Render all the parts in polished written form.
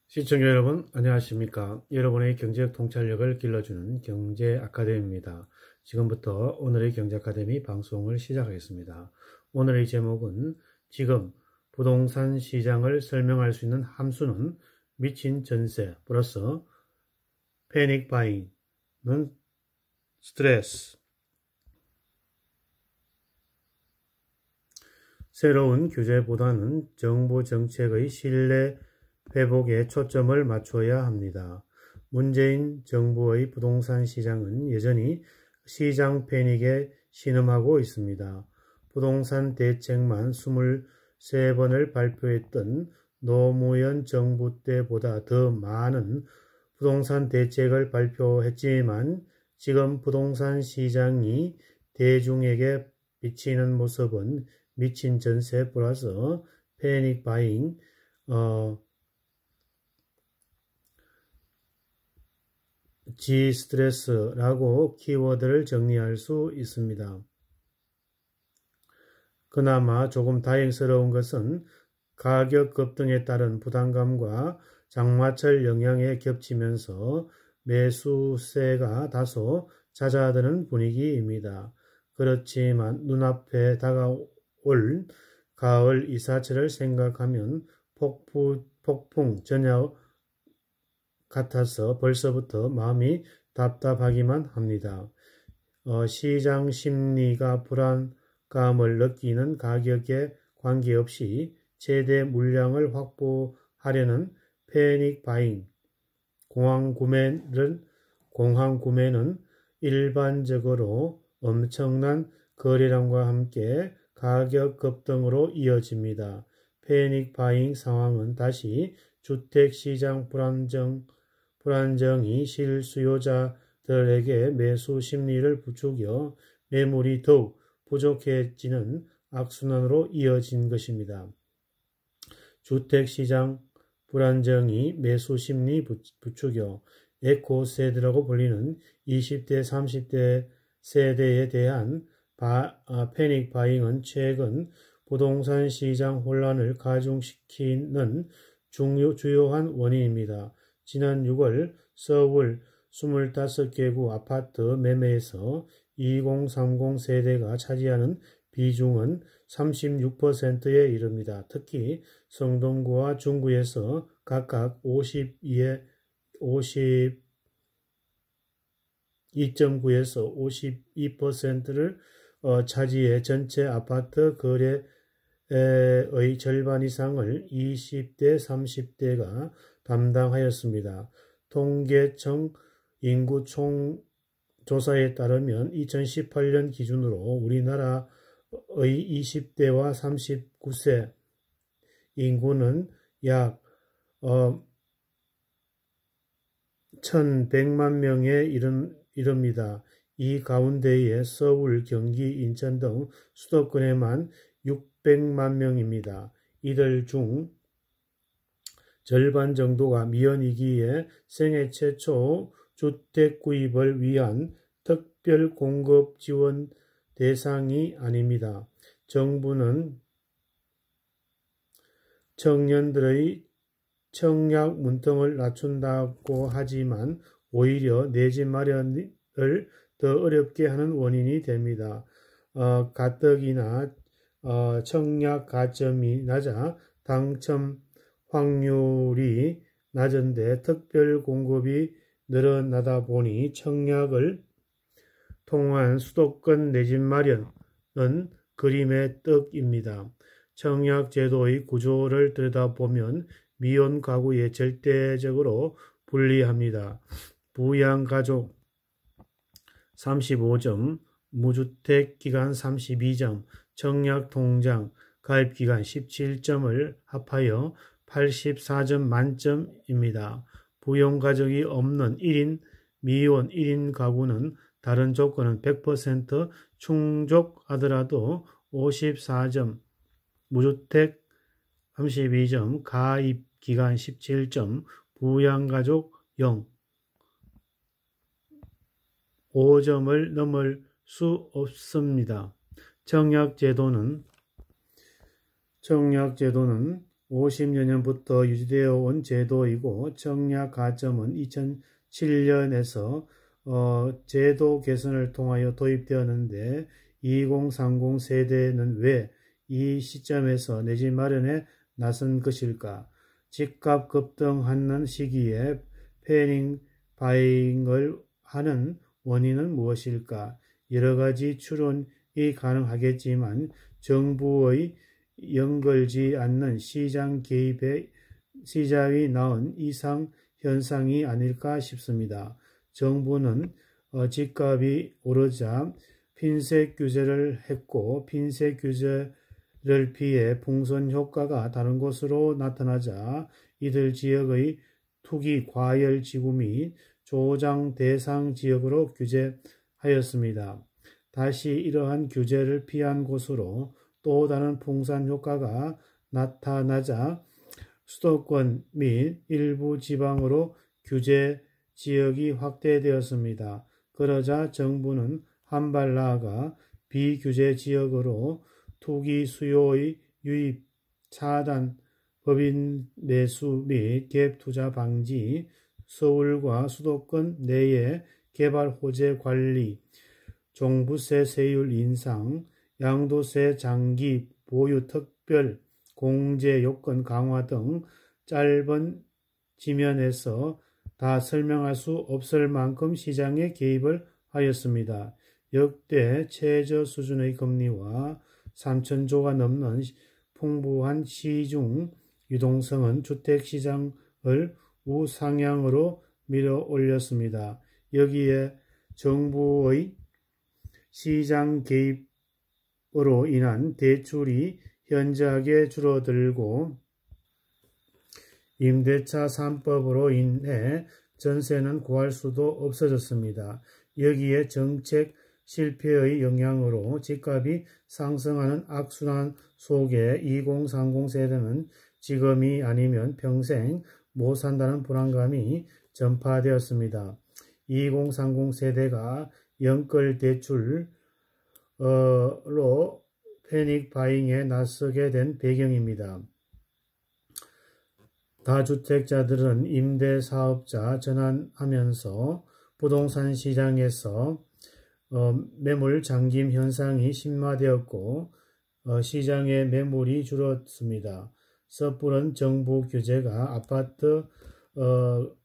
시청자 여러분, 안녕하십니까? 여러분의 경제적 통찰력을 길러주는 경제 아카데미입니다. 지금부터 오늘의 경제 아카데미 방송을 시작하겠습니다. 오늘의 제목은 지금 부동산 시장을 설명할 수 있는 함수는 미친 전세 플러스 패닉 바잉은 스트레스. 새로운 규제보다는 정부 정책의 신뢰 회복에 초점을 맞춰야 합니다. 문재인 정부의 부동산 시장은 여전히 시장 패닉에 신음하고 있습니다. 부동산 대책만 23번을 발표했던 노무현 정부 때보다 더 많은 부동산 대책을 발표했지만 지금 부동산 시장이 대중에게 비치는 모습은 미친 전세 플러스 패닉 바잉, G스트레스라고 키워드를 정리할 수 있습니다. 그나마 조금 다행스러운 것은 가격 급등에 따른 부담감과 장마철 영향에 겹치면서 매수세가 다소 잦아드는 분위기입니다. 그렇지만 눈앞에 다가올 가을 이사철을 생각하면 폭풍 전야 같아서 벌써부터 마음이 답답하기만 합니다. 시장 심리가 불안감을 느끼는 가격에 관계없이 최대 물량을 확보하려는 패닉 바잉, 공황 구매는 일반적으로 엄청난 거래량과 함께 가격 급등으로 이어집니다. 패닉 바잉 상황은 다시 주택시장 불안정이 실수요자들에게 매수 심리를 부추겨 매물이 더욱 부족해지는 악순환으로 이어진 것입니다. 주택시장 불안정이 매수 심리 부추겨 에코세대라고 불리는 20대, 30대 세대에 대한 패닉 바잉은 최근 부동산 시장 혼란을 가중시키는 주요한 원인입니다. 지난 6월 서울 25개구 아파트 매매에서 2030 세대가 차지하는 비중은 36%에 이릅니다. 특히 성동구와 중구에서 각각 52.9에서 52%를 차지해 전체 아파트 거래의 절반 이상을 20대, 30대가 담당하였습니다. 통계청 인구 총조사에 따르면 2018년 기준으로 우리나라의 20대와 39세 인구는 약 1100만 명에 이릅니다. 이 가운데에 서울, 경기, 인천 등 수도권에만 600만 명입니다. 이들 중 절반 정도가 미혼이기에 생애 최초 주택 구입을 위한 특별 공급 지원 대상이 아닙니다. 정부는 청년들의 청약 문턱을 낮춘다고 하지만 오히려 내 집 마련을 더 어렵게 하는 원인이 됩니다. 가뜩이나 청약 가점이 낮아 당첨 확률이 낮은데 특별 공급이 늘어나다 보니 청약을 통한 수도권 내 집 마련은 그림의 떡입니다. 청약 제도의 구조를 들여다보면 미혼 가구에 절대적으로 불리합니다. 부양가족 35점, 무주택 기간 32점, 청약 통장 가입 기간 17점을 합하여 84점 만점입니다. 부용가족이 없는 1인 미혼 1인 가구는 다른 조건은 100% 충족하더라도 54점, 무주택 32점, 가입 기간 17점, 부양가족 0, 5점을 넘을 수 없습니다. 청약제도는 50여 년부터 유지되어 온 제도이고 청약 가점은 2007년에서 제도 개선을 통하여 도입되었는데 2030 세대는 왜 이 시점에서 내 집 마련에 나선 것일까? 집값 급등하는 시기에 패닉 바잉을 하는 원인은 무엇일까? 여러 가지 추론이 가능하겠지만 정부의 연결지 않는 시장 개입에 시작이 낳은 이상 현상이 아닐까 싶습니다. 정부는 집값이 오르자 핀셋 규제를 했고 핀셋 규제를 피해 풍선 효과가 다른 곳으로 나타나자 이들 지역의 투기 과열 지구 및 조장 대상 지역으로 규제하였습니다. 다시 이러한 규제를 피한 곳으로 또 다른 풍산 효과가 나타나자 수도권 및 일부 지방으로 규제 지역이 확대되었습니다. 그러자 정부는 한 발 나아가 비규제 지역으로 투기 수요의 유입 차단, 법인 매수 및 갭 투자 방지, 서울과 수도권 내의 개발 호재 관리, 종부세 세율 인상, 양도세 장기 보유 특별 공제 요건 강화 등 짧은 지면에서 다 설명할 수 없을 만큼 시장에 개입을 하였습니다. 역대 최저 수준의 금리와 3천조가 넘는 풍부한 시중 유동성은 주택시장을 우상향으로 밀어 올렸습니다. 여기에 정부의 시장 개입으로 인한 대출이 현저하게 줄어들고 임대차 3법으로 인해 전세는 구할 수도 없어졌습니다. 여기에 정책 실패의 영향으로 집값이 상승하는 악순환 속에 2030 세대는 지금이 아니면 평생 못 산다는 불안감이 전파되었습니다. 2030 세대가 연끌 대출로 패닉 바잉에 나서게 된 배경입니다. 다주택자들은 임대사업자 전환하면서 부동산 시장에서 매물 잠김 현상이 심화되었고 시장의 매물이 줄었습니다. 섣부른 정부 규제가 아파트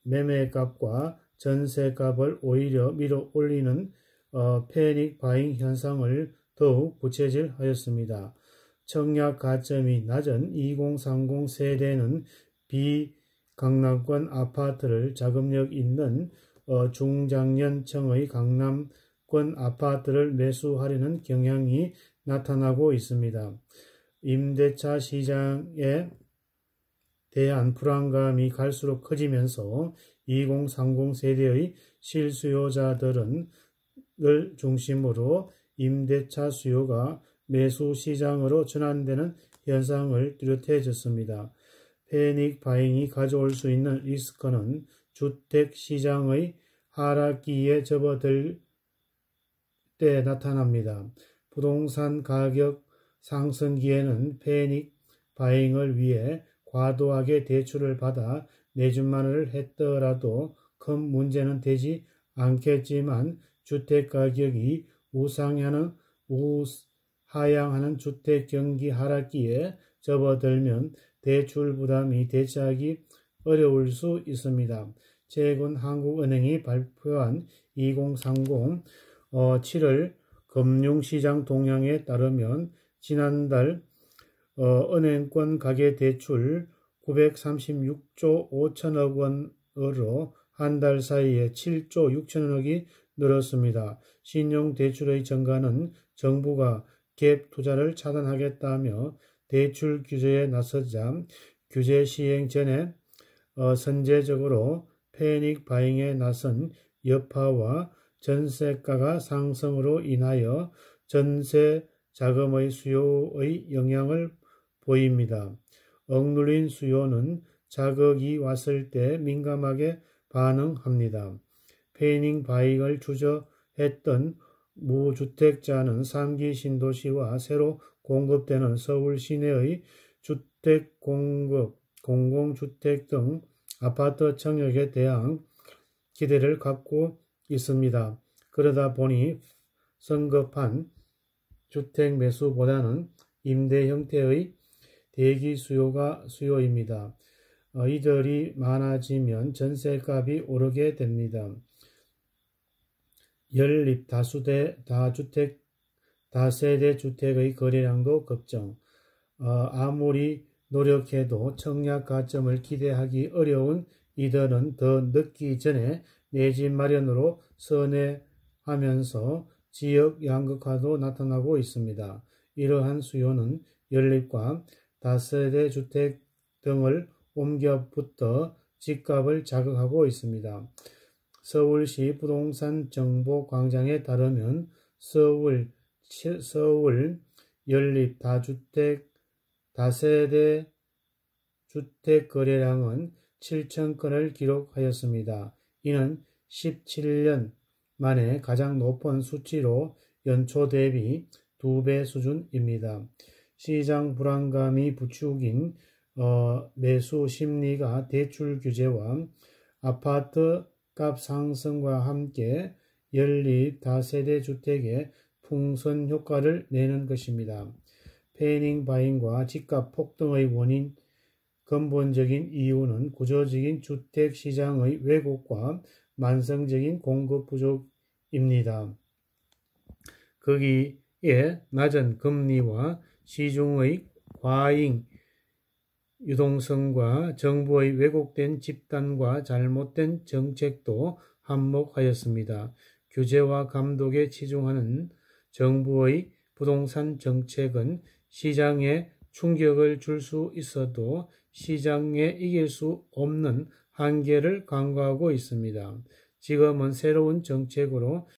매매값과 전세값을 오히려 밀어 올리는 패닉 바잉 현상을 더욱 부채질하였습니다. 청약 가점이 낮은 2030 세대는 비강남권 아파트를 자금력 있는 중장년층의 강남권 아파트를 매수하려는 경향이 나타나고 있습니다. 임대차 시장에 대한 불안감이 갈수록 커지면서 2030 세대의 실수요자들을 중심으로 임대차 수요가 매수 시장으로 전환되는 현상을 뚜렷해졌습니다. 패닉 바잉이 가져올 수 있는 리스크는 주택 시장의 하락기에 접어들 때 나타납니다. 부동산 가격 상승기에는 패닉 바잉을 위해 과도하게 대출을 받아 내준만을 했더라도 큰 문제는 되지 않겠지만 주택가격이 우하향하는 주택경기 하락기에 접어들면 대출 부담이 대체하기 어려울 수 있습니다. 최근 한국은행이 발표한 2030 7월 금융시장 동향에 따르면 지난달 은행권 가계대출 936조 5천억 원으로 한 달 사이에 7조 6천억이 늘었습니다. 신용대출의 증가는 정부가 갭 투자를 차단하겠다며 대출 규제에 나서자 규제 시행 전에 선제적으로 패닉 바잉에 나선 여파와 전세가가 상승으로 인하여 전세 자금의 수요의 영향을 보입니다. 억눌린 수요는 자극이 왔을 때 민감하게 반응합니다. 패닉 바잉을 주저했던 무주택자는 3기 신도시와 새로 공급되는 서울 시내의 주택 공급, 공공주택 등 아파트 청약에 대한 기대를 갖고 있습니다. 그러다 보니 성급한 주택 매수보다는 임대 형태의 대기 수요입니다. 이들이 많아지면 전세값이 오르게 됩니다. 연립 다세대 주택의 거래량도 급증. 아무리 노력해도 청약 가점을 기대하기 어려운 이들은 더 늦기 전에 내 집 마련으로 선회하면서 지역 양극화도 나타나고 있습니다. 이러한 수요는 연립과 다세대 주택 등을 옮겨 붙어 집값을 자극하고 있습니다. 서울시 부동산 정보광장에 따르면 서울 연립 다세대 주택 거래량은 7천 건을 기록하였습니다. 이는 17년 만에 가장 높은 수치로 연초 대비 2배 수준입니다. 시장 불안감이 부추긴 매수 심리가 대출 규제와 아파트 값 상승과 함께 연립 다세대 주택에 풍선 효과를 내는 것입니다. 패닝 바잉과 집값 폭등의 근본적인 이유는 구조적인 주택 시장의 왜곡과 만성적인 공급 부족입니다. 거기에 낮은 금리와 시중의 과잉 유동성과 정부의 왜곡된 집단과 잘못된 정책도 한몫하였습니다. 규제와 감독에 치중하는 정부의 부동산 정책은 시장에 충격을 줄 수 있어도 시장에 이길 수 없는 한계를 간과하고 있습니다. 지금은 새로운 정책으로